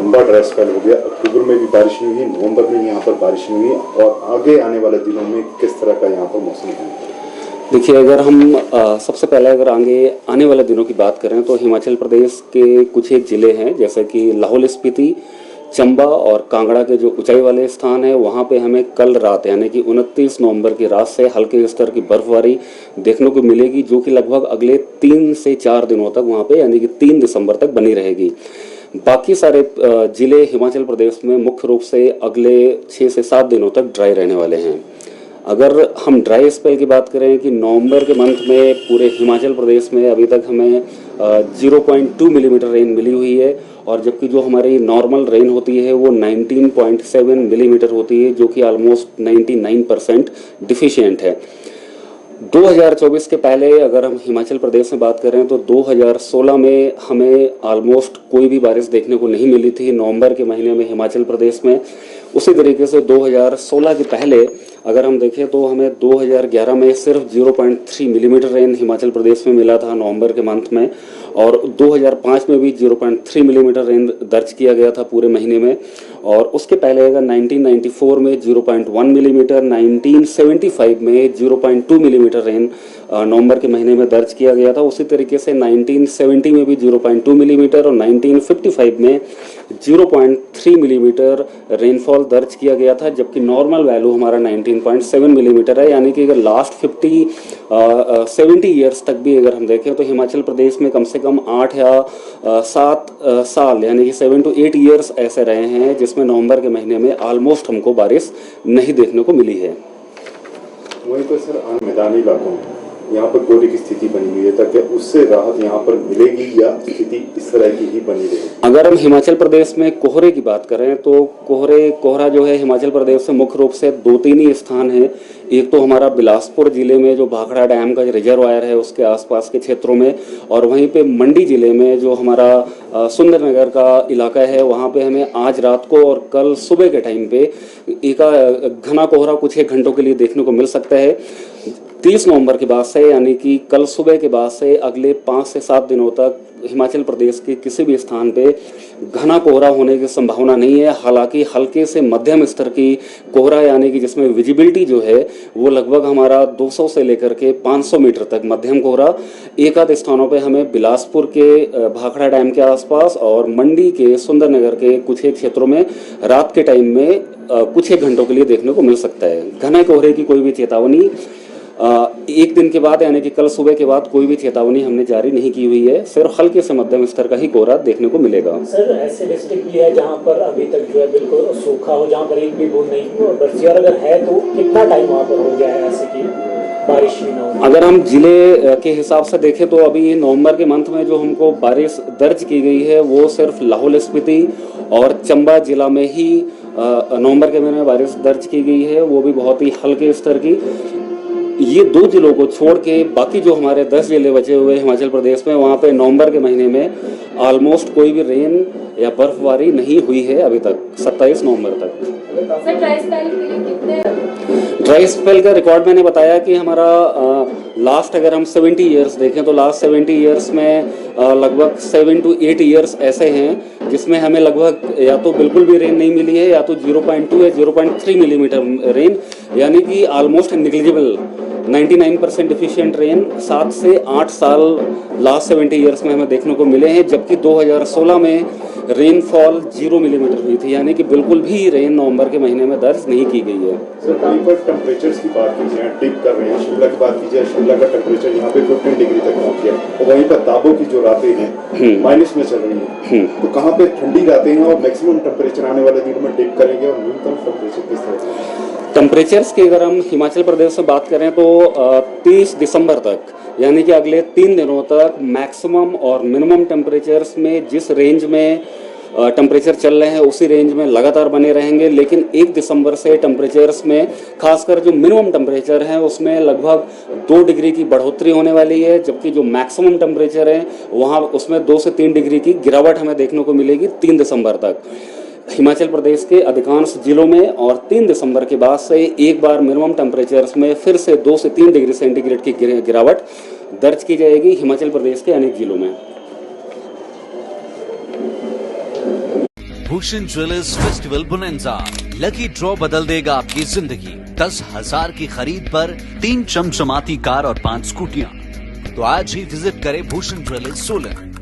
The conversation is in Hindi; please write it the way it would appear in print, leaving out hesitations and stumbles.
लंबा ड्राई स्पेल हो गया, अक्टूबर में भी बारिश नहीं हुई, नवंबर में यहाँ पर बारिश नहीं हुई, और आगे आने वाले दिनों में किस तरह का यहाँ पर मौसम है? देखिए, अगर हम सबसे पहले अगर आगे आने वाले दिनों की बात करें तो हिमाचल प्रदेश के कुछ एक ज़िले हैं जैसे कि लाहौल स्पीति, चंबा और कांगड़ा के जो ऊंचाई वाले स्थान हैं वहाँ पे हमें कल रात यानी कि 29 नवंबर की रात से हल्के स्तर की बर्फबारी देखने को मिलेगी, जो कि लगभग अगले 3 से 4 दिनों तक वहाँ पे यानी कि 3 दिसंबर तक बनी रहेगी। बाकी सारे ज़िले हिमाचल प्रदेश में मुख्य रूप से अगले 6 से 7 दिनों तक ड्राई रहने वाले हैं। अगर हम ड्राई स्पेल की बात करें कि नवंबर के मंथ में पूरे हिमाचल प्रदेश में अभी तक हमें 0.2 मिलीमीटर रेन मिली हुई है, और जबकि जो हमारी नॉर्मल रेन होती है वो 19.7 मिलीमीटर होती है, जो कि ऑलमोस्ट 99% डिफिशिएंट है। 2024 के पहले अगर हम हिमाचल प्रदेश में बात करें तो 2016 में हमें ऑलमोस्ट कोई भी बारिश देखने को नहीं मिली थी नवंबर के महीने में हिमाचल प्रदेश में। उसी तरीके से 2016 के पहले अगर हम देखें तो हमें 2011 में सिर्फ 0.3 मिलीमीटर रेन हिमाचल प्रदेश में मिला था नवंबर के मंथ में, और 2005 में भी 0.3 मिलीमीटर रेन दर्ज किया गया था पूरे महीने में। और उसके पहले अगर 1994 में 0.1 मिलीमीटर, 1975 में 0.2 मिलीमीटर रेन नवंबर के महीने में दर्ज किया गया था। उसी तरीके से 1970 में भी 0.2 मिलीमीटर और 1955 में 0.3 मिलीमीटर रेनफॉल दर्ज किया गया था, जबकि नॉर्मल वैल्यू हमारा 19.7 मिलीमीटर है। यानी कि अगर लास्ट 70 ईयर्स तक भी अगर हम देखें तो हिमाचल प्रदेश में कम से कम 8 या 7 साल यानी कि 7 to 8 ईयर्स ऐसे रहे हैं जिसमें नवंबर के महीने में ऑलमोस्ट हमको बारिश नहीं देखने को मिली है। वहीं पर सर मैदानी इलाकों में यहाँ पर कोहरे की स्थिति बनी हुई है, ताकि उससे राहत यहाँ पर मिलेगी या स्थिति इस तरह की ही बनी रहेगी? अगर हम हिमाचल प्रदेश में कोहरे की बात करें तो कोहरा जो है हिमाचल प्रदेश से मुख्य रूप से 2-3 ही स्थान है। एक तो हमारा बिलासपुर जिले में जो भाखड़ा डैम का रिजर्वायर है उसके आसपास के क्षेत्रों में, और वहीं पे मंडी जिले में जो हमारा सुंदरनगर का इलाका है वहाँ पे हमें आज रात को और कल सुबह के टाइम पे एक घना कोहरा कुछ एक घंटों के लिए देखने को मिल सकता है। 30 नवंबर के बाद से यानी कि कल सुबह के बाद से अगले 5 से 7 दिनों तक हिमाचल प्रदेश के किसी भी स्थान पे घना कोहरा होने की संभावना नहीं है। हालांकि हल्के से मध्यम स्तर की कोहरा यानी कि जिसमें विजिबिलिटी जो है वो लगभग हमारा 200 से लेकर के 500 मीटर तक मध्यम कोहरा एक आध स्थानों पे हमें बिलासपुर के भाखड़ा डैम के आसपास और मंडी के सुंदरनगर के कुछ एक क्षेत्रों में रात के टाइम में कुछ एक घंटों के लिए देखने को मिल सकता है। घने कोहरे की कोई भी चेतावनी एक दिन के बाद यानी कि कल सुबह के बाद कोई भी चेतावनी हमने जारी नहीं की हुई है। सिर्फ हल्के से मध्यम स्तर का ही कोहरा देखने को मिलेगा। सर, ऐसे डिस्ट्रिक्ट भी है जहां पर अभी तक जो है बिल्कुल सूखा हो, जहां पर एक भी बूंद नहीं हुई और बरसी, और अगर है तो कितना टाइम वहां पर हो गया है ऐसे की बारिश ही ना हो? अगर हम जिले के हिसाब से देखें तो अभी नवंबर के मंथ में जो हमको बारिश दर्ज की गई है वो सिर्फ लाहौल स्पीति और चंबा जिला में ही नवंबर के महीने में बारिश दर्ज की गई है, वो भी बहुत ही हल्के स्तर की। ये 2 जिलों को छोड़ के बाकी जो हमारे 10 जिले बचे हुए हिमाचल प्रदेश में वहाँ पे नवंबर के महीने में ऑलमोस्ट कोई भी रेन या बर्फबारी नहीं हुई है अभी तक 27 नवंबर तक। सर, ड्राई स्पेल के लिए कितने? ड्राई स्पेल का रिकॉर्ड मैंने बताया कि हमारा लास्ट अगर हम 70 ईयर्स देखें तो लास्ट 70 ईयर्स में लगभग 7 to 8 ईयर्स ऐसे हैं जिसमें हमें लगभग या तो बिल्कुल भी रेन नहीं मिली है या तो 0.2 या 0.3 मिलीमीटर रेन, यानी कि ऑलमोस्ट निग्लिजिबल 99% डिफिशिएंट रेन 7 से 8 साल लास्ट 70 ईयर्स में हमें देखने को मिले हैं। जबकि 2016 में रेनफॉल 0 मिलीमीटर हुई थी, यानी कि बिल्कुल भी रेन नवंबर के महीने में दर्ज नहीं की गई है। सर, कहीं पर टेम्परेचर्स की बात की जाए, डिप कर रहे हैं, शिमला की बात की जाए, शिमला का टेम्परेचर यहाँ पे 15 डिग्री तक पहुँच गया, और वहीं पर ताबो की जो रातें हैं माइनस में चल रही हैं, तो कहाँ पे ठंडी रातें हैं और मैक्सिमम टेम्परेचर आने वाले दिनों में डिप करेंगे और न्यूनतम टेम्परेचर किस तरह? टेम्परेचर्स की अगर हम हिमाचल प्रदेश से बात करें तो 30 दिसंबर तक यानी कि अगले 3 दिनों तक मैक्सिमम और मिनिमम टेम्परेचर्स में जिस रेंज में टेम्परेचर चल रहे हैं उसी रेंज में लगातार बने रहेंगे। लेकिन 1 दिसंबर से टेम्परेचर्स में खासकर जो मिनिमम टेम्परेचर है उसमें लगभग 2 डिग्री की बढ़ोतरी होने वाली है, जबकि जो मैक्सिमम टेम्परेचर है वहाँ उसमें 2 से 3 डिग्री की गिरावट हमें देखने को मिलेगी 3 दिसंबर तक हिमाचल प्रदेश के अधिकांश जिलों में। और 3 दिसंबर के बाद से एक बार मिनिमम टेम्परेचर्स में फिर से 2 से 3 डिग्री सेंटीग्रेड की गिरावट दर्ज की जाएगी हिमाचल प्रदेश के अनेक जिलों में। Bhushan jewellers festival bonanza. Lucky draw बदल देगा आपकी जिंदगी। 10,000 की खरीद पर 3 चमचमाती कार और 5 स्कूटियां। तो आज ही विजिट करें भूषण ज्वेलर्स सोलन।